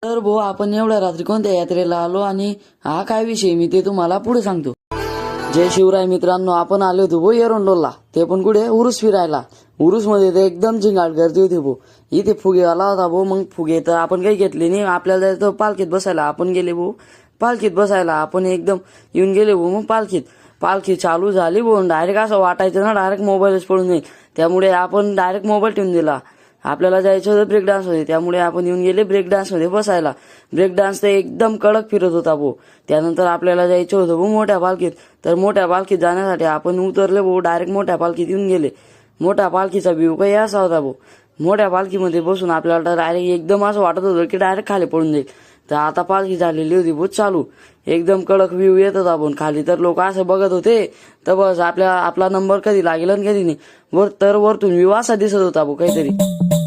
तर भाऊ आपण एवढ्या रात्री कोणत्या यात्रेला आलो आणि हा काय विषय मी ते तुम्हाला पुढे सांगतो. जय शिवराय मित्रांनो, आपण आलो होतो भाऊ एरंडोलला, ते पण कुठे उरुस फिरायला. उरुस मध्ये ते एकदम झिंगाट गर्दी होती भाऊ. इथे फुगे आला होता भाऊ. मग फुगे तर आपण काही घेतले नाही, आपल्याला जायचं पालखीत बसायला. आपण गेले भाऊ पालखीत बसायला. आपण एकदम येऊन गेले भाऊ. मग पालखी चालू झाली भाऊ. डायरेक्ट असं वाटायचं ना डायरेक्ट मोबाईलच पडून जाईल. त्यामुळे आपण डायरेक्ट मोबाईल ठेवून दिला. आपल्याला जायचं होतं ब्रेक डान्स मध्ये, त्यामुळे आपण येऊन गेले ब्रेक डान्स मध्ये बसायला. ब्रेक डान्स तर एकदम कडक फिरत होता भाऊ. त्यानंतर आपल्याला जायचं होतं भाऊ मोठ्या पालखीत. तर मोठ्या पालखीत जाण्यासाठी आपण उतरले भाऊ, डायरेक्ट मोठ्या पालखीत येऊन गेले. मोठ्या पालखीचा व्ह्यू काही असा होता भाऊ. मोठ्या पालखीमध्ये बसून आपल्याला डायरेक्ट एकदम असं वाटत होतं की डायरेक्ट खाली पडून जाईल. तर आता पालखी झालेली होती भाऊ चालू. एकदम कडक व्ह्यू येत होता आपण खाली. तर लोक असं बघत होते तर बस आपला नंबर कधी लागेल आणि कधी नाही. वरतून व्ह्यू असा दिसत होता भाऊ काहीतरी.